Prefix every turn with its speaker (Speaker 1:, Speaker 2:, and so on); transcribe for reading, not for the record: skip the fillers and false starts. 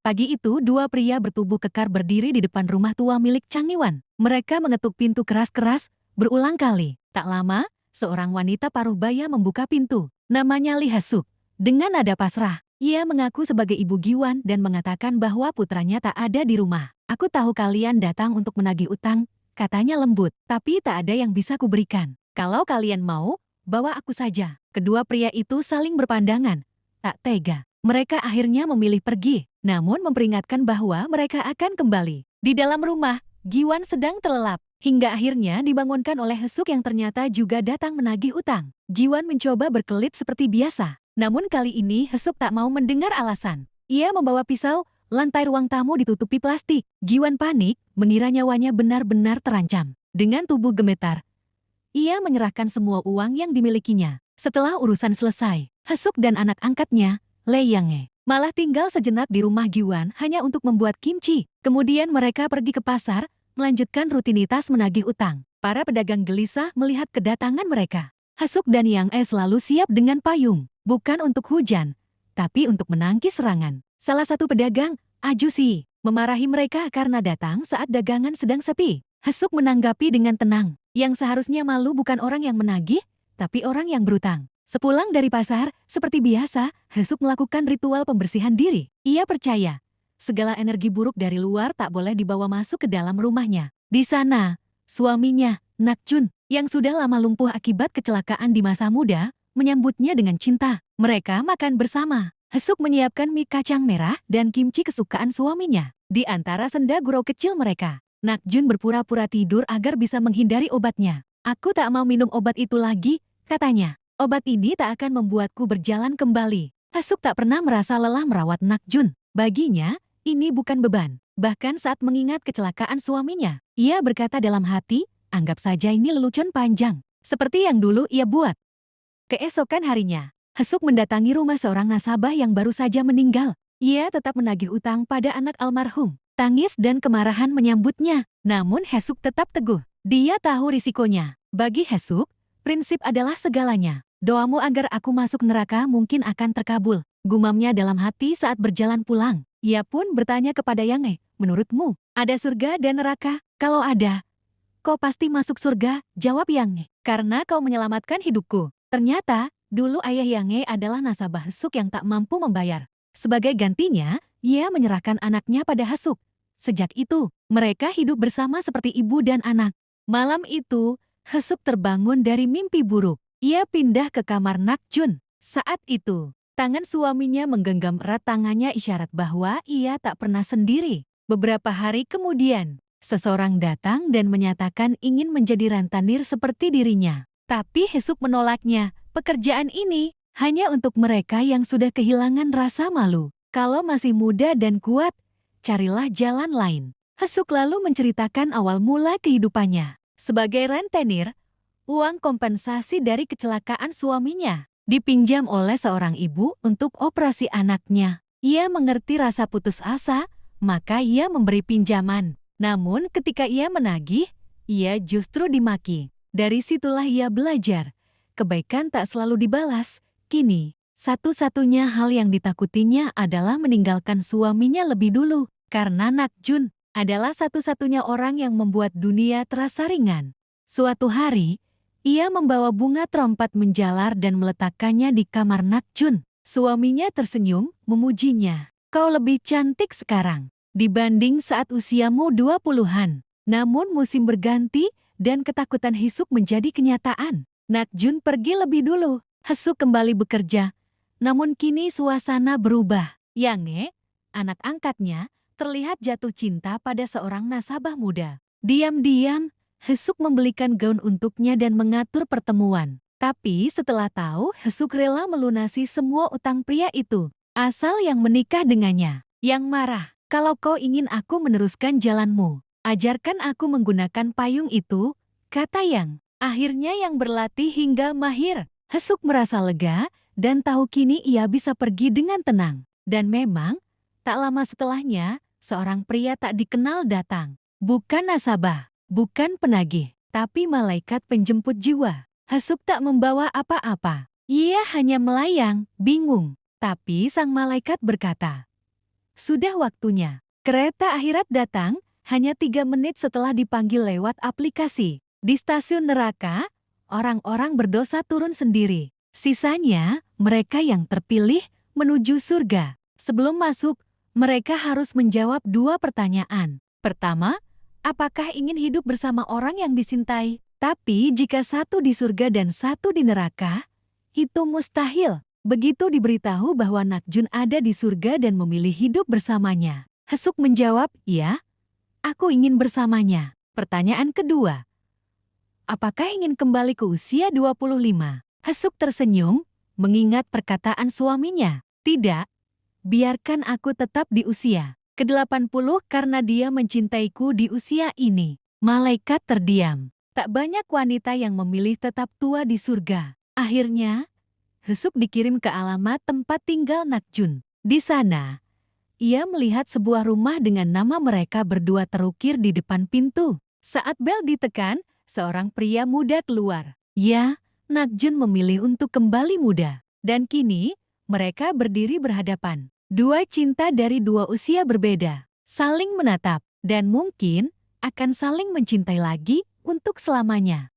Speaker 1: Pagi itu, dua pria bertubuh kekar berdiri di depan rumah tua milik Chang Iwan. Mereka mengetuk pintu keras-keras, berulang kali. Tak lama, seorang wanita paruh baya membuka pintu. Namanya Lee Hasuk. Dengan nada pasrah, ia mengaku sebagai ibu Giwan dan mengatakan bahwa putranya tak ada di rumah. Aku tahu kalian datang untuk menagih utang, katanya lembut. Tapi tak ada yang bisa kuberikan. Kalau kalian mau, bawa aku saja. Kedua pria itu saling berpandangan. Tak tega. Mereka akhirnya memilih pergi, namun memperingatkan bahwa mereka akan kembali. Di dalam rumah, Giwan sedang terlelap, hingga akhirnya dibangunkan oleh Hesuk yang ternyata juga datang menagih utang. Giwan mencoba berkelit seperti biasa, namun kali ini Hesuk tak mau mendengar alasan. Ia membawa pisau, lantai ruang tamu ditutupi plastik. Giwan panik, mengira nyawanya benar-benar terancam. Dengan tubuh gemetar, ia menyerahkan semua uang yang dimilikinya. Setelah urusan selesai, Hesuk dan anak angkatnya, Lei Yange, malah tinggal sejenak di rumah Giwan hanya untuk membuat kimchi. Kemudian mereka pergi ke pasar, melanjutkan rutinitas menagih utang. Para pedagang gelisah melihat kedatangan mereka. Hasuk dan Yang selalu siap dengan payung, bukan untuk hujan, tapi untuk menangkis serangan. Salah satu pedagang, Ajusi, memarahi mereka karena datang saat dagangan sedang sepi. Hasuk menanggapi dengan tenang. Yang seharusnya malu bukan orang yang menagih, tapi orang yang berutang. Sepulang dari pasar, seperti biasa, Hesuk melakukan ritual pembersihan diri. Ia percaya, segala energi buruk dari luar tak boleh dibawa masuk ke dalam rumahnya. Di sana, suaminya, Nakjun, yang sudah lama lumpuh akibat kecelakaan di masa muda, menyambutnya dengan cinta. Mereka makan bersama. Hesuk menyiapkan mie kacang merah dan kimchi kesukaan suaminya. Di antara senda gurau kecil mereka, Nakjun berpura-pura tidur agar bisa menghindari obatnya. Aku tak mau minum obat itu lagi, katanya. Obat ini tak akan membuatku berjalan kembali. Hasuk tak pernah merasa lelah merawat Nakjun. Baginya, ini bukan beban. Bahkan saat mengingat kecelakaan suaminya, ia berkata dalam hati, anggap saja ini lelucon panjang. Seperti yang dulu ia buat. Keesokan harinya, Hasuk mendatangi rumah seorang nasabah yang baru saja meninggal. Ia tetap menagih utang pada anak almarhum. Tangis dan kemarahan menyambutnya. Namun Hasuk tetap teguh. Dia tahu risikonya. Bagi Hasuk, prinsip adalah segalanya. Doamu agar aku masuk neraka mungkin akan terkabul, gumamnya dalam hati saat berjalan pulang. Ia pun bertanya kepada Yange, menurutmu, ada surga dan neraka? Kalau ada, kau pasti masuk surga, jawab Yange. Karena kau menyelamatkan hidupku. Ternyata, dulu ayah Yange adalah nasabah Hasuk yang tak mampu membayar. Sebagai gantinya, ia menyerahkan anaknya pada Hasuk. Sejak itu, mereka hidup bersama seperti ibu dan anak. Malam itu, Hasuk terbangun dari mimpi buruk. Ia pindah ke kamar Nakjun. Saat itu, tangan suaminya menggenggam erat tangannya isyarat bahwa ia tak pernah sendiri. Beberapa hari kemudian, seseorang datang dan menyatakan ingin menjadi rentenir seperti dirinya. Tapi Hasuk menolaknya. Pekerjaan ini hanya untuk mereka yang sudah kehilangan rasa malu. Kalau masih muda dan kuat, carilah jalan lain. Hasuk lalu menceritakan awal mula kehidupannya. Sebagai rentenir, uang kompensasi dari kecelakaan suaminya dipinjam oleh seorang ibu untuk operasi anaknya. Ia mengerti rasa putus asa, maka ia memberi pinjaman. Namun ketika ia menagih, ia justru dimaki. Dari situlah ia belajar. Kebaikan tak selalu dibalas. Kini, satu-satunya hal yang ditakutinya adalah meninggalkan suaminya lebih dulu. Karena Nakjun adalah satu-satunya orang yang membuat dunia terasa ringan. Suatu hari, ia membawa bunga trompat menjalar dan meletakkannya di kamar Nakjun. Suaminya tersenyum, memujinya. Kau lebih cantik sekarang dibanding saat usiamu 20-an. Namun musim berganti dan ketakutan Hasuk menjadi kenyataan. Nakjun pergi lebih dulu. Hasuk kembali bekerja. Namun kini suasana berubah. Yange, anak angkatnya, terlihat jatuh cinta pada seorang nasabah muda. Diam-diam, Hasuk membelikan gaun untuknya dan mengatur pertemuan. Tapi setelah tahu Hasuk rela melunasi semua utang pria itu, asal yang menikah dengannya. Yang marah, kalau kau ingin aku meneruskan jalanmu, ajarkan aku menggunakan payung itu, kata Yang. Akhirnya Yang berlatih hingga mahir. Hasuk merasa lega dan tahu kini ia bisa pergi dengan tenang. Dan memang, tak lama setelahnya, seorang pria tak dikenal datang. Bukan nasabah, bukan penagih, tapi malaikat penjemput jiwa. Hasuk tak membawa apa-apa. Ia hanya melayang, bingung. Tapi sang malaikat berkata, Sudah waktunya. Kereta akhirat datang hanya 3 menit setelah dipanggil lewat aplikasi. Di stasiun neraka, orang-orang berdosa turun sendiri. Sisanya, mereka yang terpilih menuju surga. Sebelum masuk, mereka harus menjawab 2 pertanyaan. Pertama, apakah ingin hidup bersama orang yang dicintai? Tapi jika satu di surga dan satu di neraka, itu mustahil. Begitu diberitahu bahwa Nakjun ada di surga dan memilih hidup bersamanya, Hesuk menjawab, "Ya, aku ingin bersamanya." Pertanyaan kedua, apakah ingin kembali ke usia 25? Hesuk tersenyum, mengingat perkataan suaminya. Tidak, biarkan aku tetap di usia ke-80 karena dia mencintaiku di usia ini. Malaikat terdiam. Tak banyak wanita yang memilih tetap tua di surga. Akhirnya, Hesuk dikirim ke alamat tempat tinggal Nakjun. Di sana, ia melihat sebuah rumah dengan nama mereka berdua terukir di depan pintu. Saat bel ditekan, seorang pria muda keluar. Ya, Nakjun memilih untuk kembali muda. Dan kini, mereka berdiri berhadapan. 2 cinta dari 2 usia berbeda. Saling menatap. Dan mungkin akan saling mencintai lagi untuk selamanya.